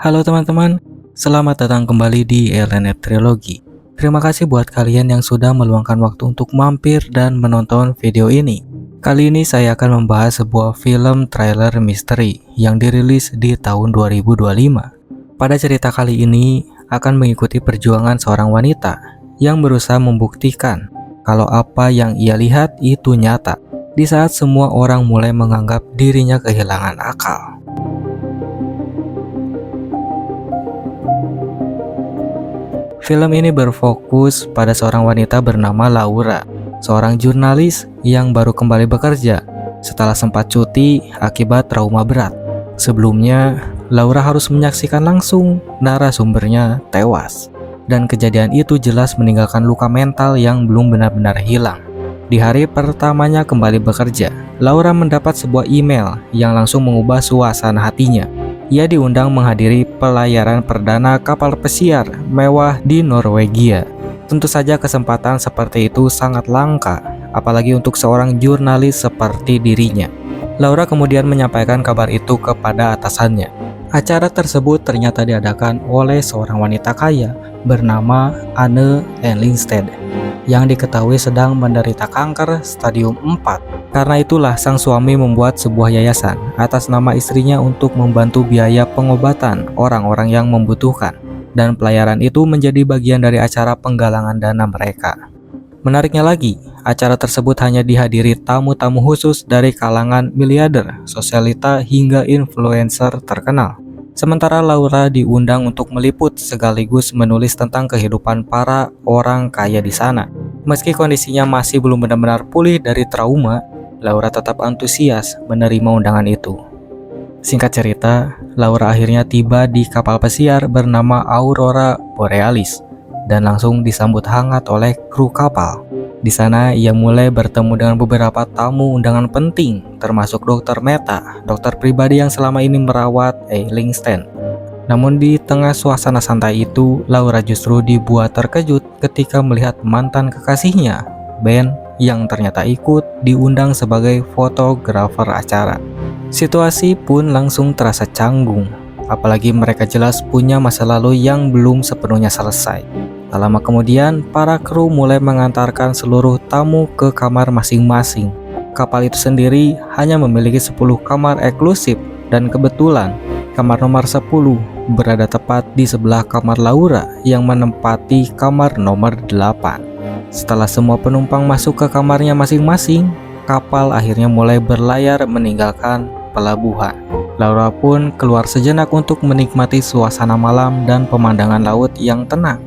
Halo teman-teman, selamat datang kembali di LNF Trilogy. Terima kasih buat kalian yang sudah meluangkan waktu untuk mampir dan menonton video ini. Kali ini saya akan membahas sebuah film trailer misteri yang dirilis di tahun 2025. Pada cerita kali ini akan mengikuti perjuangan seorang wanita yang berusaha membuktikan kalau apa yang ia lihat itu nyata di saat semua orang mulai menganggap dirinya kehilangan akal. Film ini berfokus pada seorang wanita bernama Laura, seorang jurnalis yang baru kembali bekerja setelah sempat cuti akibat trauma berat. Sebelumnya, Laura harus menyaksikan langsung narasumbernya tewas, dan kejadian itu jelas meninggalkan luka mental yang belum benar-benar hilang. Di hari pertamanya kembali bekerja, Laura mendapat sebuah email yang langsung mengubah suasana hatinya. Ia diundang menghadiri pelayaran perdana kapal pesiar mewah di Norwegia. Tentu saja kesempatan seperti itu sangat langka, apalagi untuk seorang jurnalis seperti dirinya. Laura kemudian menyampaikan kabar itu kepada atasannya. Acara tersebut ternyata diadakan oleh seorang wanita kaya bernama Anne Ellingsted yang diketahui sedang menderita kanker stadium 4. Karena itulah sang suami membuat sebuah yayasan atas nama istrinya untuk membantu biaya pengobatan orang-orang yang membutuhkan, dan pelayaran itu menjadi bagian dari acara penggalangan dana mereka. Menariknya lagi, acara tersebut hanya dihadiri tamu-tamu khusus dari kalangan miliarder, sosialita hingga influencer terkenal. Sementara Laura diundang untuk meliput sekaligus menulis tentang kehidupan para orang kaya di sana. Meski kondisinya masih belum benar-benar pulih dari trauma, Laura tetap antusias menerima undangan itu. Singkat cerita, Laura akhirnya tiba di kapal pesiar bernama Aurora Borealis dan langsung disambut hangat oleh kru kapal. Di sana ia mulai bertemu dengan beberapa tamu undangan penting, termasuk Dr. Meta, dokter pribadi yang selama ini merawat Ellingsted. Namun di tengah suasana santai itu, Laura justru dibuat terkejut ketika melihat mantan kekasihnya, Ben, yang ternyata ikut diundang sebagai fotografer acara. Situasi pun langsung terasa canggung, apalagi mereka jelas punya masa lalu yang belum sepenuhnya selesai. Tak lama kemudian, para kru mulai mengantarkan seluruh tamu ke kamar masing-masing. Kapal itu sendiri hanya memiliki 10 kamar eksklusif, dan kebetulan kamar nomor 10 berada tepat di sebelah kamar Laura yang menempati kamar nomor 8. Setelah semua penumpang masuk ke kamarnya masing-masing, kapal akhirnya mulai berlayar meninggalkan pelabuhan. Laura pun keluar sejenak untuk menikmati suasana malam dan pemandangan laut yang tenang.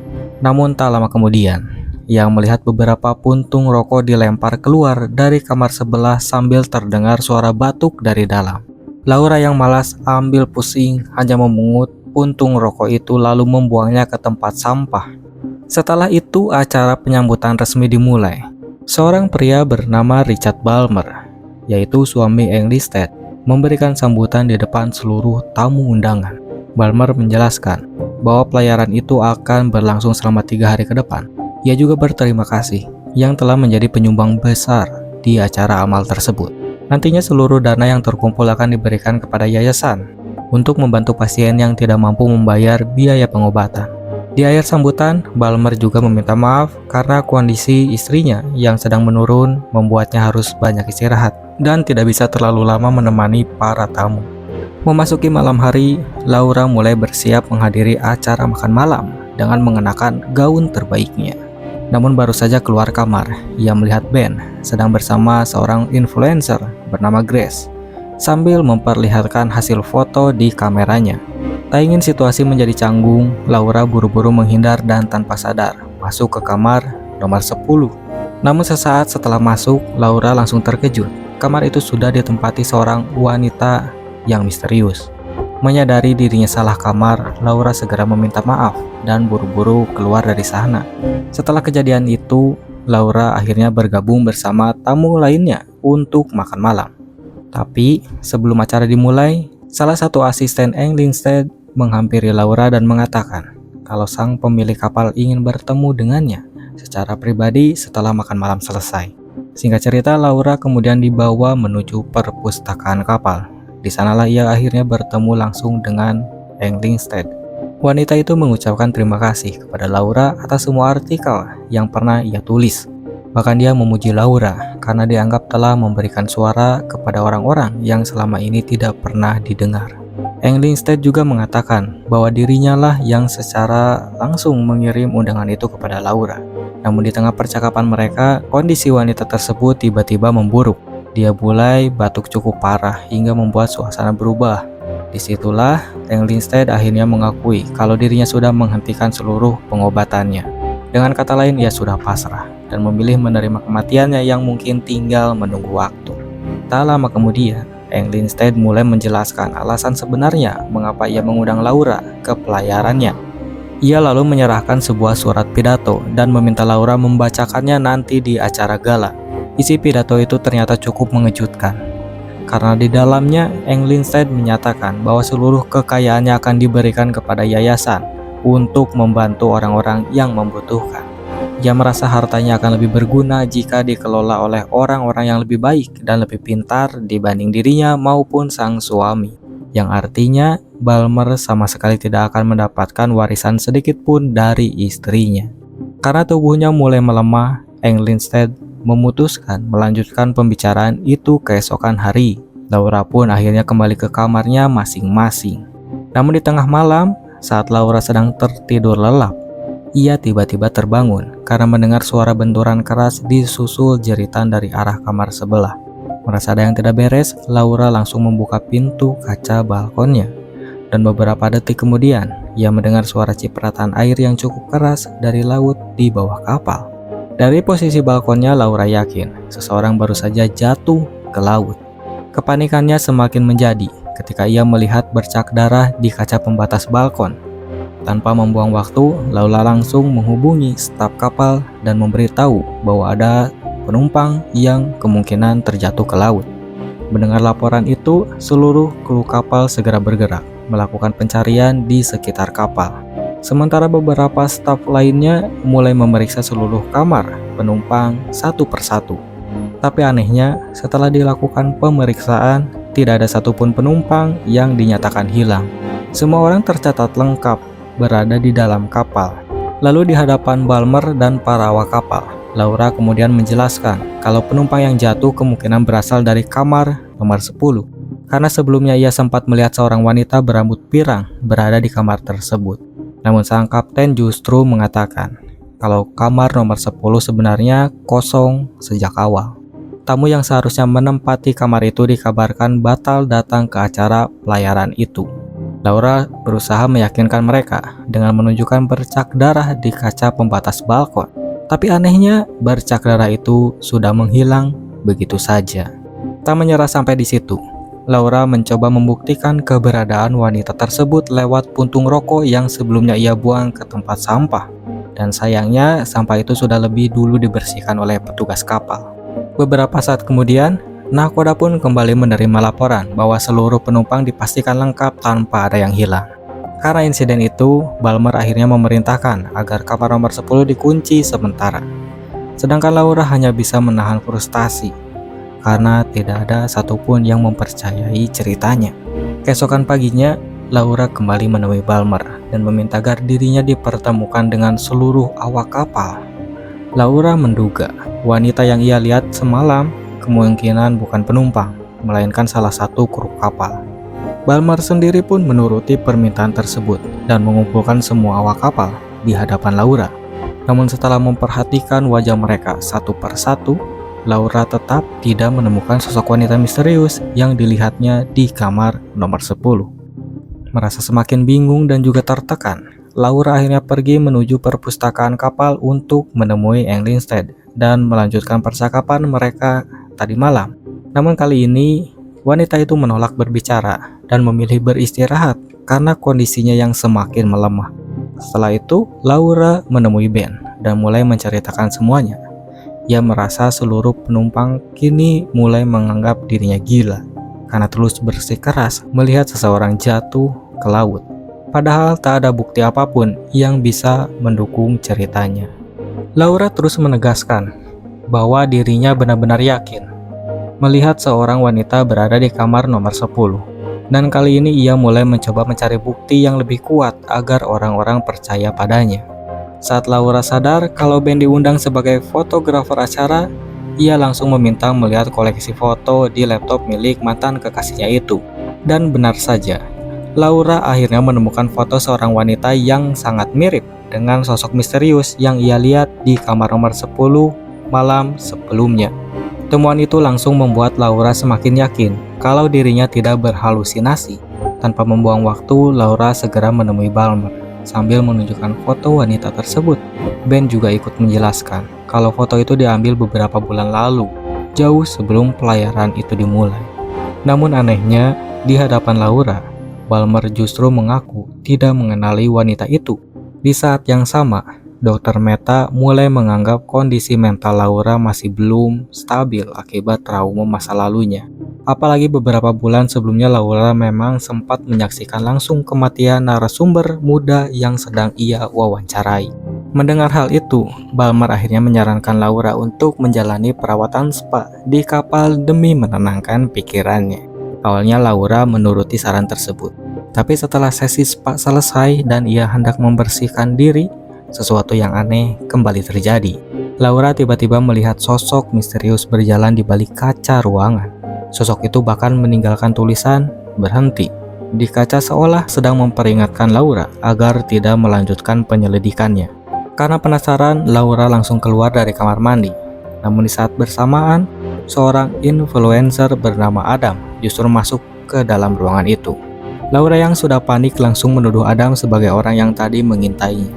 Namun tak lama kemudian, ia melihat beberapa puntung rokok dilempar keluar dari kamar sebelah sambil terdengar suara batuk dari dalam. Laura yang malas ambil pusing hanya memungut puntung rokok itu lalu membuangnya ke tempat sampah. Setelah itu acara penyambutan resmi dimulai. Seorang pria bernama Richard Balmer, yaitu suami Ellingsted, memberikan sambutan di depan seluruh tamu undangan. Balmer menjelaskan bahwa pelayaran itu akan berlangsung selama 3 hari ke depan. Ia juga berterima kasih yang telah menjadi penyumbang besar di acara amal tersebut. Nantinya seluruh dana yang terkumpul akan diberikan kepada yayasan untuk membantu pasien yang tidak mampu membayar biaya pengobatan. Di akhir sambutan, Balmer juga meminta maaf karena kondisi istrinya yang sedang menurun membuatnya harus banyak istirahat dan tidak bisa terlalu lama menemani para tamu. Memasuki malam hari, Laura mulai bersiap menghadiri acara makan malam dengan mengenakan gaun terbaiknya. Namun baru saja keluar kamar, ia melihat Ben sedang bersama seorang influencer bernama Grace sambil memperlihatkan hasil foto di kameranya. Tak ingin situasi menjadi canggung, Laura buru-buru menghindar dan tanpa sadar masuk ke kamar nomor 10. Namun sesaat setelah masuk, Laura langsung terkejut. Kamar itu sudah ditempati seorang wanita yang misterius. Menyadari dirinya salah kamar, Laura segera meminta maaf dan buru-buru keluar dari sana. Setelah kejadian itu, Laura akhirnya bergabung bersama tamu lainnya untuk makan malam. Tapi sebelum acara dimulai, salah satu asisten Ellingsted menghampiri Laura dan mengatakan kalau sang pemilik kapal ingin bertemu dengannya secara pribadi setelah makan malam selesai. Singkat cerita, Laura kemudian dibawa menuju perpustakaan kapal. Di sanalah ia akhirnya bertemu langsung dengan Englingstead. Wanita itu mengucapkan terima kasih kepada Laura atas semua artikel yang pernah ia tulis. Bahkan dia memuji Laura karena dianggap telah memberikan suara kepada orang-orang yang selama ini tidak pernah didengar. Englingstead juga mengatakan bahwa dirinya lah yang secara langsung mengirim undangan itu kepada Laura. Namun di tengah percakapan mereka, kondisi wanita tersebut tiba-tiba memburuk. Dia mulai batuk cukup parah hingga membuat suasana berubah. Disitulah Englingstead akhirnya mengakui kalau dirinya sudah menghentikan seluruh pengobatannya. Dengan kata lain, ia sudah pasrah dan memilih menerima kematiannya yang mungkin tinggal menunggu waktu. Tak lama kemudian, Englingstead mulai menjelaskan alasan sebenarnya mengapa ia mengundang Laura ke pelayarannya. Ia lalu menyerahkan sebuah surat pidato dan meminta Laura membacakannya nanti di acara gala. Isi pidato itu ternyata cukup mengejutkan, karena di dalamnya Englingstead menyatakan bahwa seluruh kekayaannya akan diberikan kepada yayasan untuk membantu orang-orang yang membutuhkan. Ia merasa hartanya akan lebih berguna jika dikelola oleh orang-orang yang lebih baik dan lebih pintar dibanding dirinya maupun sang suami. Yang artinya Balmer sama sekali tidak akan mendapatkan warisan sedikit pun dari istrinya. Karena tubuhnya mulai melemah, Englingstead memutuskan melanjutkan pembicaraan itu keesokan hari. Laura pun akhirnya kembali ke kamarnya masing-masing. Namun di tengah malam, saat Laura sedang tertidur lelap, ia tiba-tiba terbangun karena mendengar suara benturan keras disusul jeritan dari arah kamar sebelah. Merasa ada yang tidak beres, Laura langsung membuka pintu kaca balkonnya. Dan beberapa detik kemudian, ia mendengar suara cipratan air yang cukup keras dari laut di bawah kapal. Dari posisi balkonnya, Laura yakin seseorang baru saja jatuh ke laut. Kepanikannya semakin menjadi ketika ia melihat bercak darah di kaca pembatas balkon. Tanpa membuang waktu, Laura langsung menghubungi staf kapal dan memberitahu bahwa ada penumpang yang kemungkinan terjatuh ke laut. Mendengar laporan itu, seluruh kru kapal segera bergerak melakukan pencarian di sekitar kapal. Sementara beberapa staf lainnya mulai memeriksa seluruh kamar penumpang satu persatu. Tapi anehnya, setelah dilakukan pemeriksaan, tidak ada satupun penumpang yang dinyatakan hilang. Semua orang tercatat lengkap berada di dalam kapal. Lalu di hadapan Balmer dan para awak kapal, Laura kemudian menjelaskan kalau penumpang yang jatuh kemungkinan berasal dari kamar nomor 10, karena sebelumnya ia sempat melihat seorang wanita berambut pirang berada di kamar tersebut. Namun sang kapten justru mengatakan kalau kamar nomor 10 sebenarnya kosong sejak awal. Tamu yang seharusnya menempati kamar itu dikabarkan batal datang ke acara pelayaran itu. Laura berusaha meyakinkan mereka dengan menunjukkan bercak darah di kaca pembatas balkon. Tapi anehnya, bercak darah itu sudah menghilang begitu saja. Tak menyerah sampai di situ, Laura mencoba membuktikan keberadaan wanita tersebut lewat puntung rokok yang sebelumnya ia buang ke tempat sampah. Dan sayangnya, sampah itu sudah lebih dulu dibersihkan oleh petugas kapal. Beberapa saat kemudian, Nahkoda pun kembali menerima laporan bahwa seluruh penumpang dipastikan lengkap tanpa ada yang hilang. Karena insiden itu, Balmer akhirnya memerintahkan agar kamar nomor 10 dikunci sementara. Sedangkan Laura hanya bisa menahan frustasi karena tidak ada satupun yang mempercayai ceritanya. Keesokan paginya, Laura kembali menemui Balmer dan meminta agar dirinya dipertemukan dengan seluruh awak kapal. Laura menduga wanita yang ia lihat semalam kemungkinan bukan penumpang, melainkan salah satu kru kapal. Balmer sendiri pun menuruti permintaan tersebut dan mengumpulkan semua awak kapal di hadapan Laura. Namun setelah memperhatikan wajah mereka satu persatu, Laura tetap tidak menemukan sosok wanita misterius yang dilihatnya di kamar nomor 10. Merasa semakin bingung dan juga tertekan, Laura akhirnya pergi menuju perpustakaan kapal untuk menemui Englingstead dan melanjutkan percakapan mereka tadi malam. Namun kali ini wanita itu menolak berbicara dan memilih beristirahat karena kondisinya yang semakin melemah. Setelah itu, Laura menemui Ben dan mulai menceritakan semuanya. Ia merasa seluruh penumpang kini mulai menganggap dirinya gila karena terus bersikeras melihat seseorang jatuh ke laut. Padahal tak ada bukti apapun yang bisa mendukung ceritanya. Laura terus menegaskan bahwa dirinya benar-benar yakin melihat seorang wanita berada di kamar nomor 10. Dan kali ini ia mulai mencoba mencari bukti yang lebih kuat agar orang-orang percaya padanya. Saat Laura sadar kalau Ben diundang sebagai fotografer acara, ia langsung meminta melihat koleksi foto di laptop milik mantan kekasihnya itu. Dan benar saja, Laura akhirnya menemukan foto seorang wanita yang sangat mirip dengan sosok misterius yang ia lihat di kamar nomor 10 malam sebelumnya. Temuan itu langsung membuat Laura semakin yakin kalau dirinya tidak berhalusinasi. Tanpa membuang waktu, Laura segera menemui Balmer sambil menunjukkan foto wanita tersebut. Ben juga ikut menjelaskan kalau foto itu diambil beberapa bulan lalu, jauh sebelum pelayaran itu dimulai. Namun anehnya, di hadapan Laura, Balmer justru mengaku tidak mengenali wanita itu. Di saat yang sama, Dr. Mehta mulai menganggap kondisi mental Laura masih belum stabil akibat trauma masa lalunya. Apalagi beberapa bulan sebelumnya Laura memang sempat menyaksikan langsung kematian narasumber muda yang sedang ia wawancarai. Mendengar hal itu, Balmer akhirnya menyarankan Laura untuk menjalani perawatan spa di kapal demi menenangkan pikirannya. Awalnya Laura menuruti saran tersebut, tapi setelah sesi spa selesai dan ia hendak membersihkan diri, sesuatu yang aneh kembali terjadi. Laura tiba-tiba melihat sosok misterius berjalan di balik kaca ruangan. Sosok itu bahkan meninggalkan tulisan "berhenti" di kaca seolah sedang memperingatkan Laura agar tidak melanjutkan penyelidikannya. Karena penasaran, Laura langsung keluar dari kamar mandi. Namun di saat bersamaan, seorang influencer bernama Adam justru masuk ke dalam ruangan itu. Laura yang sudah panik langsung menuduh Adam sebagai orang yang tadi mengintainya.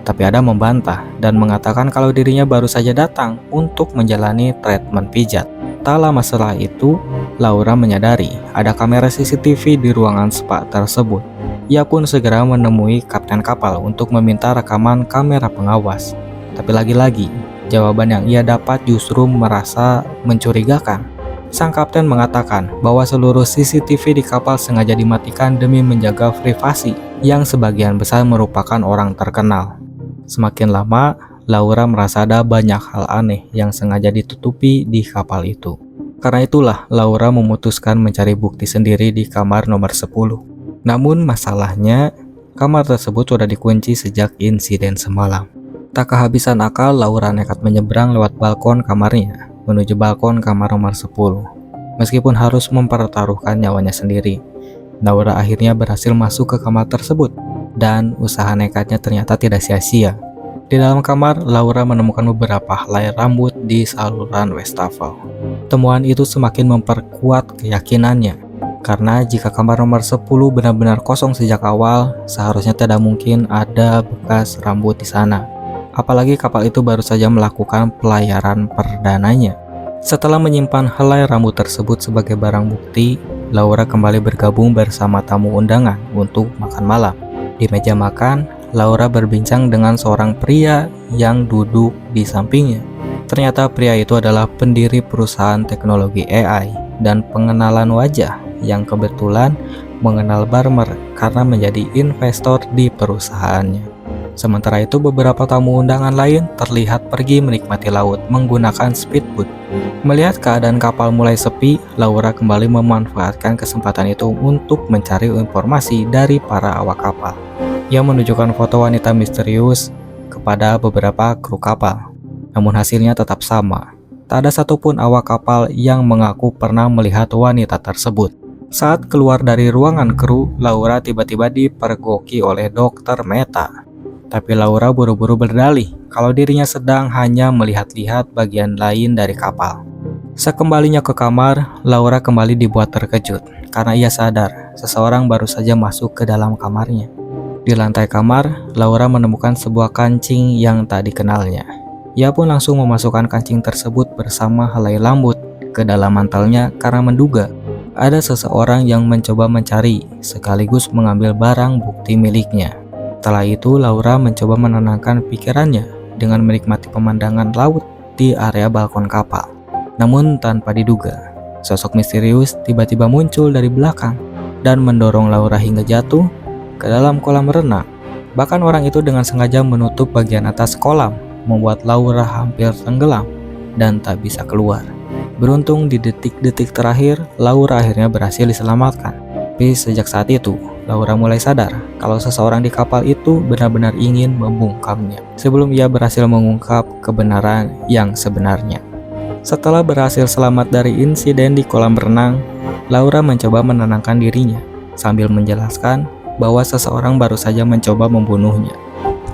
Tapi Adam membantah dan mengatakan kalau dirinya baru saja datang untuk menjalani treatment pijat. Tak lama setelah itu, Laura menyadari ada kamera CCTV di ruangan spa tersebut. Ia pun segera menemui kapten kapal untuk meminta rekaman kamera pengawas. Tapi lagi-lagi, jawaban yang ia dapat justru merasa mencurigakan. Sang kapten mengatakan bahwa seluruh CCTV di kapal sengaja dimatikan demi menjaga privasi yang sebagian besar merupakan orang terkenal. Semakin lama, Laura merasa ada banyak hal aneh yang sengaja ditutupi di kapal itu. Karena itulah, Laura memutuskan mencari bukti sendiri di kamar nomor 10. Namun masalahnya, kamar tersebut sudah dikunci sejak insiden semalam. Tak kehabisan akal, Laura nekat menyeberang lewat balkon kamarnya menuju balkon kamar nomor 10. Meskipun harus mempertaruhkan nyawanya sendiri, Laura akhirnya berhasil masuk ke kamar tersebut. Dan usaha nekatnya ternyata tidak sia-sia. Di dalam kamar, Laura menemukan beberapa helai rambut di saluran wastafel. Temuan itu semakin memperkuat keyakinannya, karena jika kamar nomor 10 benar-benar kosong sejak awal, seharusnya tidak mungkin ada bekas rambut di sana. Apalagi kapal itu baru saja melakukan pelayaran perdananya. Setelah menyimpan helai rambut tersebut sebagai barang bukti, Laura kembali bergabung bersama tamu undangan untuk makan malam. Di meja makan, Laura berbincang dengan seorang pria yang duduk di sampingnya. Ternyata pria itu adalah pendiri perusahaan teknologi AI dan pengenalan wajah yang kebetulan mengenal Balmer karena menjadi investor di perusahaannya. Sementara itu beberapa tamu undangan lain terlihat pergi menikmati laut menggunakan speedboat. Melihat keadaan kapal mulai sepi, Laura kembali memanfaatkan kesempatan itu untuk mencari informasi dari para awak kapal. Ia menunjukkan foto wanita misterius kepada beberapa kru kapal. Namun hasilnya tetap sama. Tak ada satupun awak kapal yang mengaku pernah melihat wanita tersebut. Saat keluar dari ruangan kru, Laura tiba-tiba dipergoki oleh Dr. Mehta. Tapi Laura buru-buru berdalih kalau dirinya sedang hanya melihat-lihat bagian lain dari kapal. Sekembalinya ke kamar, Laura kembali dibuat terkejut karena ia sadar seseorang baru saja masuk ke dalam kamarnya. Di lantai kamar, Laura menemukan sebuah kancing yang tak dikenalnya. Ia pun langsung memasukkan kancing tersebut bersama helai rambut ke dalam mantelnya karena menduga ada seseorang yang mencoba mencari sekaligus mengambil barang bukti miliknya. Setelah itu, Laura mencoba menenangkan pikirannya dengan menikmati pemandangan laut di area balkon kapal. Namun tanpa diduga, sosok misterius tiba-tiba muncul dari belakang dan mendorong Laura hingga jatuh ke dalam kolam renang. Bahkan orang itu dengan sengaja menutup bagian atas kolam, membuat Laura hampir tenggelam dan tak bisa keluar. Beruntung di detik-detik terakhir, Laura akhirnya berhasil diselamatkan. Tapi sejak saat itu, Laura mulai sadar kalau seseorang di kapal itu benar-benar ingin membungkamnya sebelum ia berhasil mengungkap kebenaran yang sebenarnya. Setelah berhasil selamat dari insiden di kolam renang, Laura mencoba menenangkan dirinya sambil menjelaskan bahwa seseorang baru saja mencoba membunuhnya.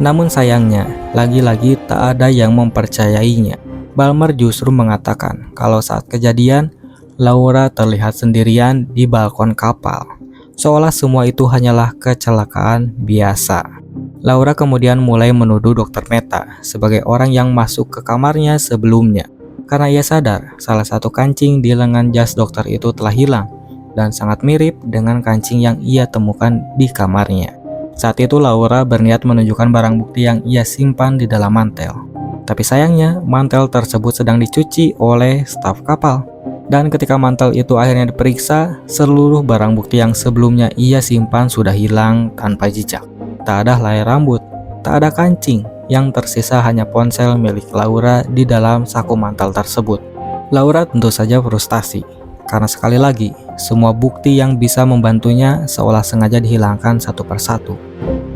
Namun sayangnya, lagi-lagi tak ada yang mempercayainya. Balmer justru mengatakan kalau saat kejadian, Laura terlihat sendirian di balkon kapal, seolah semua itu hanyalah kecelakaan biasa. Laura kemudian mulai menuduh Dr. Mehta sebagai orang yang masuk ke kamarnya sebelumnya, karena ia sadar salah satu kancing di lengan jas dokter itu telah hilang dan sangat mirip dengan kancing yang ia temukan di kamarnya. Saat itu Laura berniat menunjukkan barang bukti yang ia simpan di dalam mantel. Tapi sayangnya mantel tersebut sedang dicuci oleh staf kapal. Dan ketika mantel itu akhirnya diperiksa, seluruh barang bukti yang sebelumnya ia simpan sudah hilang tanpa jejak. Tak ada helai rambut, tak ada kancing, yang tersisa hanya ponsel milik Laura di dalam saku mantel tersebut. Laura tentu saja frustasi, karena sekali lagi, semua bukti yang bisa membantunya seolah sengaja dihilangkan satu persatu.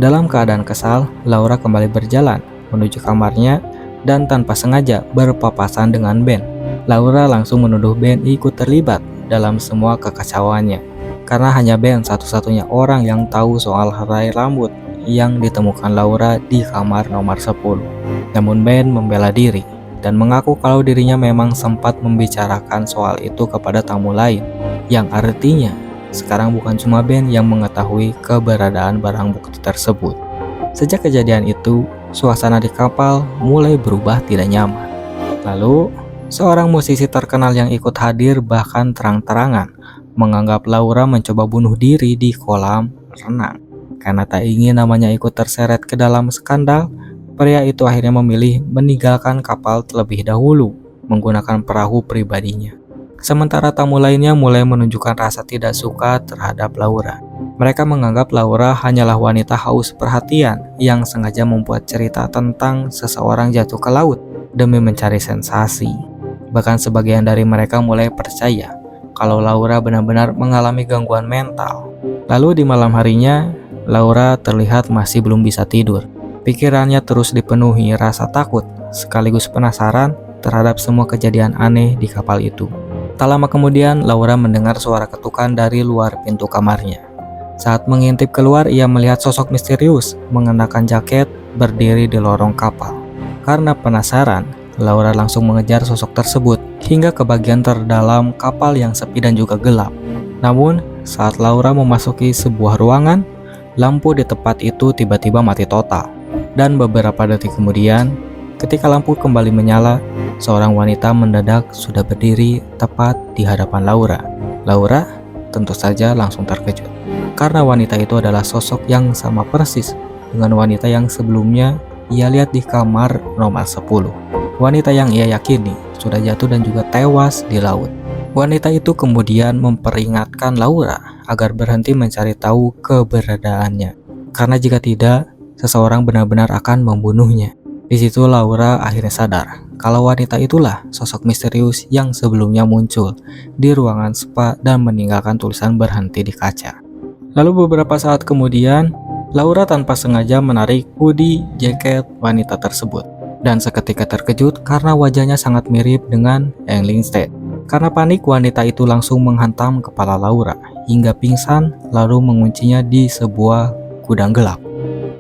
Dalam keadaan kesal, Laura kembali berjalan menuju kamarnya dan tanpa sengaja berpapasan dengan Ben. Laura langsung menuduh Ben ikut terlibat dalam semua kekacauannya, karena hanya Ben satu-satunya orang yang tahu soal helai rambut yang ditemukan Laura di kamar nomor 10. Namun Ben membela diri dan mengaku kalau dirinya memang sempat membicarakan soal itu kepada tamu lain, yang artinya sekarang bukan cuma Ben yang mengetahui keberadaan barang bukti tersebut. Sejak kejadian itu, suasana di kapal mulai berubah tidak nyaman. Lalu, seorang musisi terkenal yang ikut hadir bahkan terang-terangan menganggap Laura mencoba bunuh diri di kolam renang. Karena tak ingin namanya ikut terseret ke dalam skandal, pria itu akhirnya memilih meninggalkan kapal terlebih dahulu menggunakan perahu pribadinya. Sementara tamu lainnya mulai menunjukkan rasa tidak suka terhadap Laura. Mereka menganggap Laura hanyalah wanita haus perhatian yang sengaja membuat cerita tentang seseorang jatuh ke laut demi mencari sensasi. Bahkan sebagian dari mereka mulai percaya kalau Laura benar-benar mengalami gangguan mental. Lalu di malam harinya, Laura terlihat masih belum bisa tidur. Pikirannya terus dipenuhi rasa takut sekaligus penasaran terhadap semua kejadian aneh di kapal itu. Tak lama kemudian, Laura mendengar suara ketukan dari luar pintu kamarnya. Saat mengintip keluar, ia melihat sosok misterius mengenakan jaket berdiri di lorong kapal. Karena penasaran, Laura langsung mengejar sosok tersebut hingga ke bagian terdalam kapal yang sepi dan juga gelap. Namun, saat Laura memasuki sebuah ruangan, lampu di tempat itu tiba-tiba mati total. Dan beberapa detik kemudian, ketika lampu kembali menyala, seorang wanita mendadak sudah berdiri tepat di hadapan Laura. Laura tentu saja langsung terkejut, karena wanita itu adalah sosok yang sama persis dengan wanita yang sebelumnya ia lihat di kamar nomor 10. Wanita yang ia yakini sudah jatuh dan juga tewas di laut. Wanita itu kemudian memperingatkan Laura agar berhenti mencari tahu keberadaannya, karena jika tidak, seseorang benar-benar akan membunuhnya. Di situ Laura akhirnya sadar kalau wanita itulah sosok misterius yang sebelumnya muncul di ruangan spa dan meninggalkan tulisan berhenti di kaca. Lalu beberapa saat kemudian, Laura tanpa sengaja menarik hoodie jaket wanita tersebut dan seketika terkejut karena wajahnya sangat mirip dengan Eng Lindstedt. Karena panik, wanita itu langsung menghantam kepala Laura hingga pingsan lalu menguncinya di sebuah gudang gelap.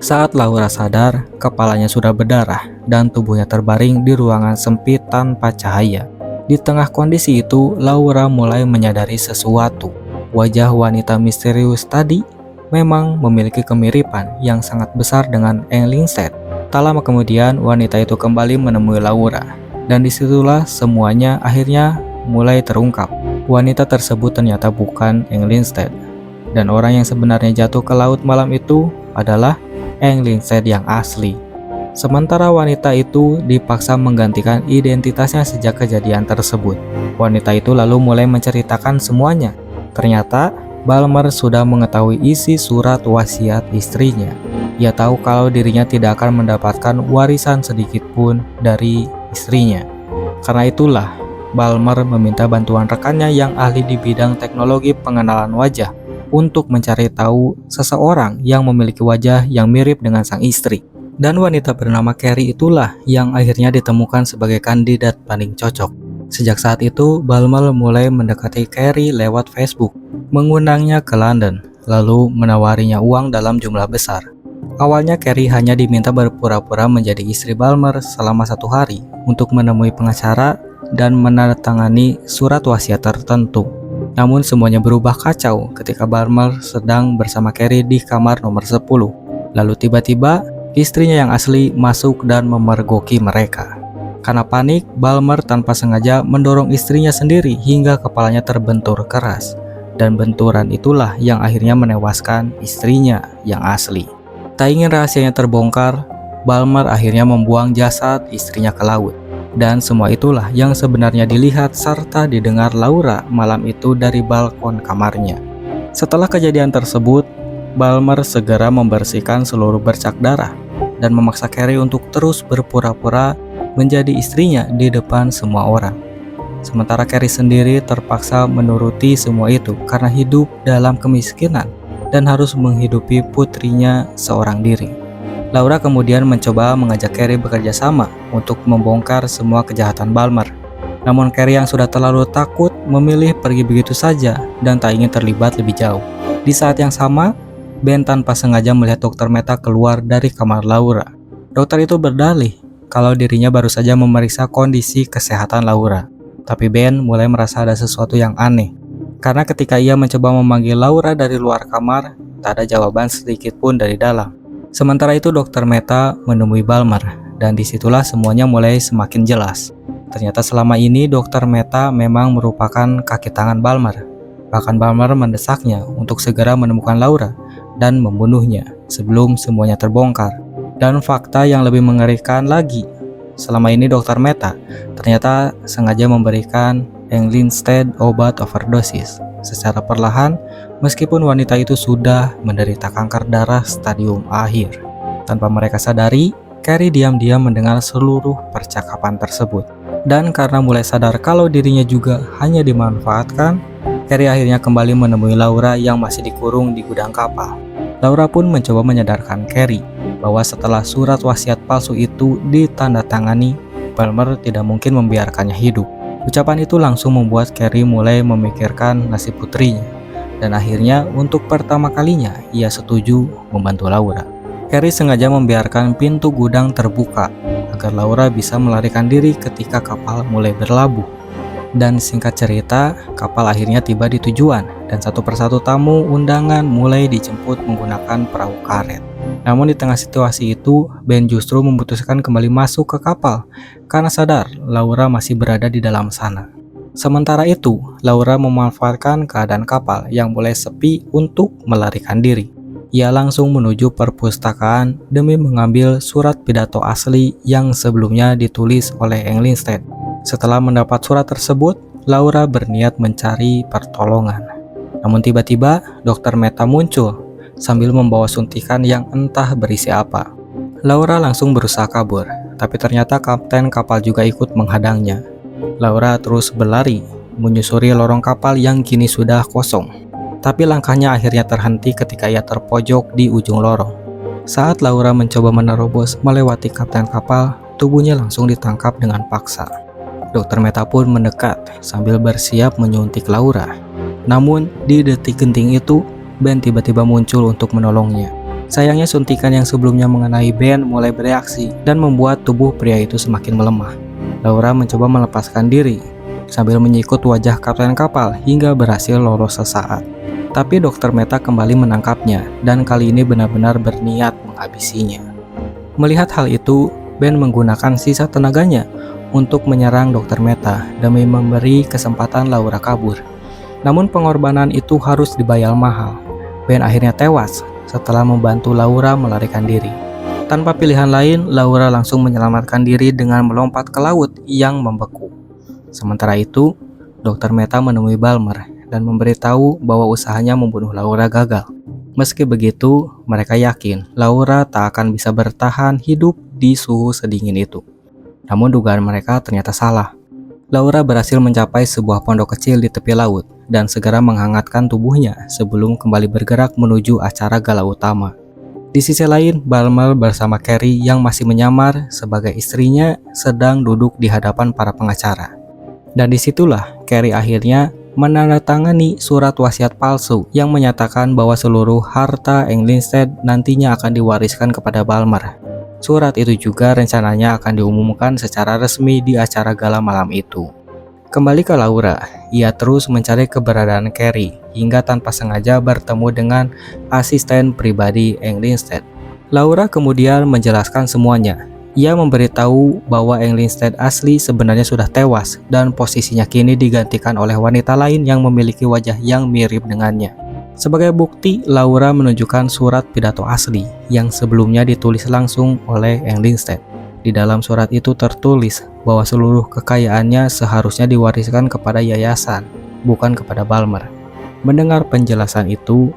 Saat Laura sadar, kepalanya sudah berdarah dan tubuhnya terbaring di ruangan sempit tanpa cahaya. Di tengah kondisi itu, Laura mulai menyadari sesuatu. Wajah wanita misterius tadi memang memiliki kemiripan yang sangat besar dengan Eng Lindstedt. Tak lama kemudian, wanita itu kembali menemui Laura. Dan disitulah semuanya akhirnya mulai terungkap. Wanita tersebut ternyata bukan Eng Lindstedt. Dan orang yang sebenarnya jatuh ke laut malam itu adalah Eng Lindstedt yang asli. Sementara wanita itu dipaksa menggantikan identitasnya sejak kejadian tersebut. Wanita itu lalu mulai menceritakan semuanya. Ternyata Balmer sudah mengetahui isi surat wasiat istrinya. Ia tahu kalau dirinya tidak akan mendapatkan warisan sedikit pun dari istrinya. Karena itulah Balmer meminta bantuan rekannya yang ahli di bidang teknologi pengenalan wajah untuk mencari tahu seseorang yang memiliki wajah yang mirip dengan sang istri. Dan wanita bernama Carrie itulah yang akhirnya ditemukan sebagai kandidat paling cocok. Sejak saat itu, Balmer mulai mendekati Carrie lewat Facebook, mengundangnya ke London, lalu menawarinya uang dalam jumlah besar. Awalnya Carrie hanya diminta berpura-pura menjadi istri Balmer selama 1 hari untuk menemui pengacara dan menandatangani surat wasiat tertentu. Namun semuanya berubah kacau ketika Balmer sedang bersama Carrie di kamar nomor 10. Lalu tiba-tiba istrinya yang asli masuk dan memergoki mereka. Karena panik, Balmer tanpa sengaja mendorong istrinya sendiri hingga kepalanya terbentur keras. Dan benturan itulah yang akhirnya menewaskan istrinya yang asli. Tak ingin rahasianya terbongkar, Balmer akhirnya membuang jasad istrinya ke laut. Dan semua itulah yang sebenarnya dilihat serta didengar Laura malam itu dari balkon kamarnya. Setelah kejadian tersebut, Balmer segera membersihkan seluruh bercak darah dan memaksa Carrie untuk terus berpura-pura menjadi istrinya di depan semua orang. Sementara Carrie sendiri terpaksa menuruti semua itu karena hidup dalam kemiskinan dan harus menghidupi putrinya seorang diri. Laura kemudian mencoba mengajak Carrie bekerja sama untuk membongkar semua kejahatan Balmer. Namun Carrie yang sudah terlalu takut memilih pergi begitu saja dan tak ingin terlibat lebih jauh. Di saat yang sama, Ben tanpa sengaja melihat Dr. Meta keluar dari kamar Laura. Dokter itu berdalih kalau dirinya baru saja memeriksa kondisi kesehatan Laura. Tapi Ben mulai merasa ada sesuatu yang aneh. Karena ketika ia mencoba memanggil Laura dari luar kamar, tak ada jawaban sedikit pun dari dalam. Sementara itu Dr. Meta menemui Balmer, dan disitulah semuanya mulai semakin jelas. Ternyata selama ini Dr. Meta memang merupakan kaki tangan Balmer. Bahkan Balmer mendesaknya untuk segera menemukan Laura dan membunuhnya sebelum semuanya terbongkar. Dan fakta yang lebih mengerikan lagi, selama ini Dr. Meta ternyata sengaja memberikan Englinstead obat overdosis secara perlahan meskipun wanita itu sudah menderita kanker darah stadium akhir. Tanpa mereka sadari, Carrie diam-diam mendengar seluruh percakapan tersebut. Dan karena mulai sadar kalau dirinya juga hanya dimanfaatkan, Carrie akhirnya kembali menemui Laura yang masih dikurung di gudang kapal. Laura pun mencoba menyadarkan Carrie bahwa setelah surat wasiat palsu itu ditandatangani, Balmer tidak mungkin membiarkannya hidup. Ucapan itu langsung membuat Carrie mulai memikirkan nasib putrinya, dan akhirnya untuk pertama kalinya ia setuju membantu Laura. Carrie sengaja membiarkan pintu gudang terbuka agar Laura bisa melarikan diri ketika kapal mulai berlabuh. Dan singkat cerita, kapal akhirnya tiba di tujuan dan satu persatu tamu undangan mulai dijemput menggunakan perahu karet. Namun di tengah situasi itu, Ben justru memutuskan kembali masuk ke kapal karena sadar Laura masih berada di dalam sana. Sementara itu, Laura memanfaatkan keadaan kapal yang mulai sepi untuk melarikan diri. Ia langsung menuju perpustakaan demi mengambil surat pidato asli yang sebelumnya ditulis oleh Englinstead. Setelah mendapat surat tersebut, Laura berniat mencari pertolongan. Namun tiba-tiba Dr. Meta muncul sambil membawa suntikan yang entah berisi apa. Laura langsung berusaha kabur, tapi ternyata kapten kapal juga ikut menghadangnya. Laura terus berlari, menyusuri lorong kapal yang kini sudah kosong. Tapi langkahnya akhirnya terhenti ketika ia terpojok di ujung lorong. Saat Laura mencoba menerobos melewati kapten kapal, tubuhnya langsung ditangkap dengan paksa. Dr. Meta pun mendekat sambil bersiap menyuntik Laura. Namun di detik genting itu, Ben tiba-tiba muncul untuk menolongnya. Sayangnya suntikan yang sebelumnya mengenai Ben mulai bereaksi dan membuat tubuh pria itu semakin melemah. Laura mencoba melepaskan diri sambil menyikut wajah kapten kapal hingga berhasil lolos sesaat. Tapi Dr. Meta kembali menangkapnya dan kali ini benar-benar berniat menghabisinya. Melihat hal itu, Ben menggunakan sisa tenaganya untuk menyerang Dr. Meta demi memberi kesempatan Laura kabur. Namun pengorbanan itu harus dibayar mahal. Ben akhirnya tewas setelah membantu Laura melarikan diri. Tanpa pilihan lain, Laura langsung menyelamatkan diri dengan melompat ke laut yang membeku. Sementara itu, Dr. Meta menemui Balmer dan memberitahu bahwa usahanya membunuh Laura gagal. Meski begitu, mereka yakin Laura tak akan bisa bertahan hidup di suhu sedingin itu. Namun dugaan mereka ternyata salah. Laura berhasil mencapai sebuah pondok kecil di tepi laut dan segera menghangatkan tubuhnya sebelum kembali bergerak menuju acara gala utama. Di sisi lain, Balmer bersama Carrie yang masih menyamar sebagai istrinya sedang duduk di hadapan para pengacara. Dan disitulah Carrie akhirnya menandatangani surat wasiat palsu yang menyatakan bahwa seluruh harta Englingstead nantinya akan diwariskan kepada Balmer. Surat itu juga rencananya akan diumumkan secara resmi di acara gala malam itu. Kembali ke Laura, ia terus mencari keberadaan Carrie hingga tanpa sengaja bertemu dengan asisten pribadi Englingstead. Laura kemudian menjelaskan semuanya. Ia memberitahu bahwa Englingstead asli sebenarnya sudah tewas dan posisinya kini digantikan oleh wanita lain yang memiliki wajah yang mirip dengannya. Sebagai bukti, Laura menunjukkan surat pidato asli yang sebelumnya ditulis langsung oleh Englingstead. Di dalam surat itu tertulis bahwa seluruh kekayaannya seharusnya diwariskan kepada yayasan, bukan kepada Balmer. Mendengar penjelasan itu,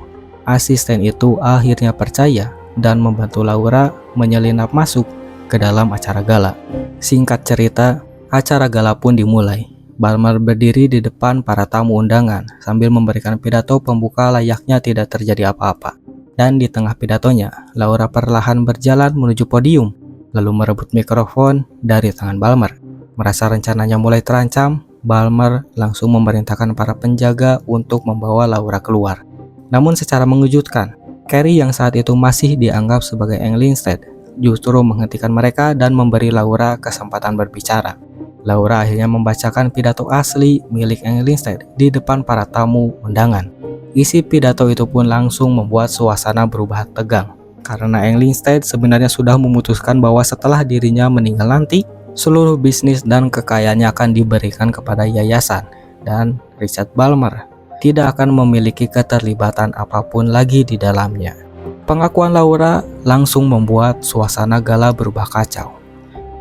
asisten itu akhirnya percaya dan membantu Laura menyelinap masuk ke dalam acara gala. Singkat cerita, acara gala pun dimulai. Balmer berdiri di depan para tamu undangan sambil memberikan pidato pembuka layaknya tidak terjadi apa-apa. Dan di tengah pidatonya, Laura perlahan berjalan menuju podium, lalu merebut mikrofon dari tangan Balmer. Merasa rencananya mulai terancam, Balmer langsung memerintahkan para penjaga untuk membawa Laura keluar. Namun secara mengejutkan, Carrie yang saat itu masih dianggap sebagai Englingstead justru menghentikan mereka dan memberi Laura kesempatan berbicara. Laura akhirnya membacakan pidato asli milik Englingstead di depan para tamu undangan. Isi pidato itu pun langsung membuat suasana berubah tegang, karena Englingstead sebenarnya sudah memutuskan bahwa setelah dirinya meninggal nanti, seluruh bisnis dan kekayaannya akan diberikan kepada yayasan, dan Richard Balmer tidak akan memiliki keterlibatan apapun lagi di dalamnya. Pengakuan Laura langsung membuat suasana gala berubah kacau.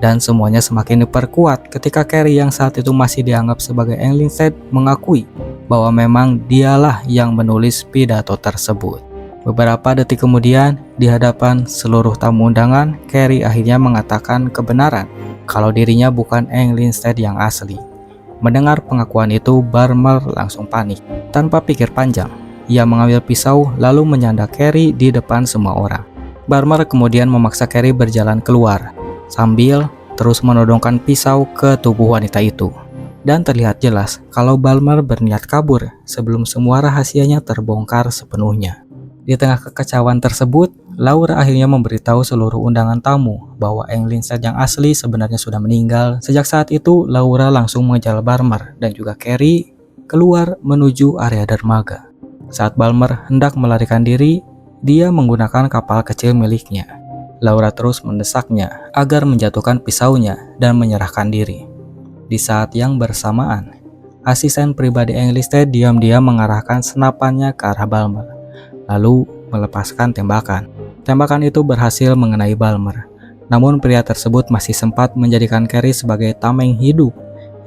Dan semuanya semakin diperkuat ketika Carrie yang saat itu masih dianggap sebagai Englingstead mengakui bahwa memang dialah yang menulis pidato tersebut. Beberapa detik kemudian, di hadapan seluruh tamu undangan, Carrie akhirnya mengatakan kebenaran kalau dirinya bukan Englingstead yang asli. Mendengar pengakuan itu, Balmer langsung panik. Tanpa pikir panjang, ia mengambil pisau lalu menyanda Carrie di depan semua orang. Balmer kemudian memaksa Carrie berjalan keluar sambil terus menodongkan pisau ke tubuh wanita itu. Dan terlihat jelas kalau Balmer berniat kabur sebelum semua rahasianya terbongkar sepenuhnya. Di tengah kekacauan tersebut, Laura akhirnya memberitahu seluruh undangan tamu bahwa Englingstead yang asli sebenarnya sudah meninggal. Sejak saat itu, Laura langsung mengejar Balmer dan juga Carrie keluar menuju area dermaga. Saat Balmer hendak melarikan diri, dia menggunakan kapal kecil miliknya. Laura terus mendesaknya agar menjatuhkan pisaunya dan menyerahkan diri. Di saat yang bersamaan, asisten pribadi Englingstead diam-diam mengarahkan senapannya ke arah Balmer, lalu melepaskan tembakan. Tembakan itu berhasil mengenai Balmer, namun pria tersebut masih sempat menjadikan Carrie sebagai tameng hidup,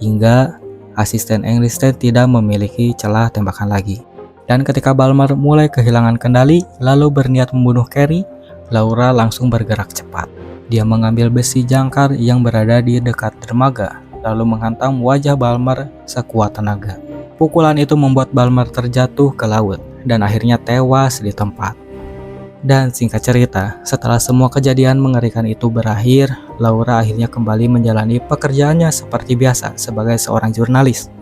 hingga asisten Englingstead tidak memiliki celah tembakan lagi. Dan ketika Balmer mulai kehilangan kendali lalu berniat membunuh Carrie, Laura langsung bergerak cepat. Dia mengambil besi jangkar yang berada di dekat dermaga, lalu menghantam wajah Balmer sekuat tenaga. Pukulan itu membuat Balmer terjatuh ke laut dan akhirnya tewas di tempat. Dan singkat cerita, setelah semua kejadian mengerikan itu berakhir, Laura akhirnya kembali menjalani pekerjaannya seperti biasa sebagai seorang jurnalis.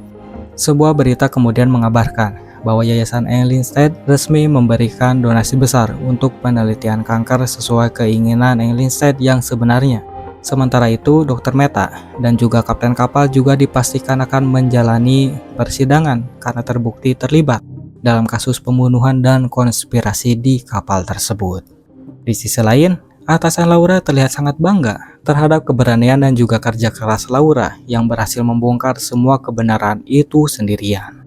Sebuah berita kemudian mengabarkan bahwa Yayasan Englingstead resmi memberikan donasi besar untuk penelitian kanker sesuai keinginan Englingstead yang sebenarnya. Sementara itu, Dr. Meta dan juga kapten kapal juga dipastikan akan menjalani persidangan karena terbukti terlibat dalam kasus pembunuhan dan konspirasi di kapal tersebut. Di sisi lain, atasan Laura terlihat sangat bangga terhadap keberanian dan juga kerja keras Laura yang berhasil membongkar semua kebenaran itu sendirian.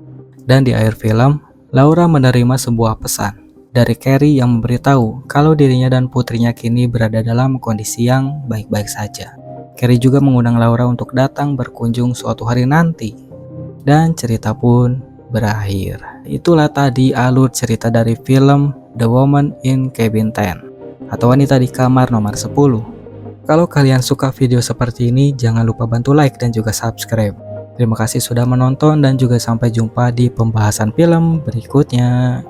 Dan di akhir film, Laura menerima sebuah pesan dari Carrie yang memberitahu kalau dirinya dan putrinya kini berada dalam kondisi yang baik-baik saja. Carrie juga mengundang Laura untuk datang berkunjung suatu hari nanti. Dan cerita pun berakhir. Itulah tadi alur cerita dari film The Woman in Cabin 10 atau Wanita di Kamar nomor 10. Kalau kalian suka video seperti ini, jangan lupa bantu like dan juga subscribe. Terima kasih sudah menonton dan juga sampai jumpa di pembahasan film berikutnya.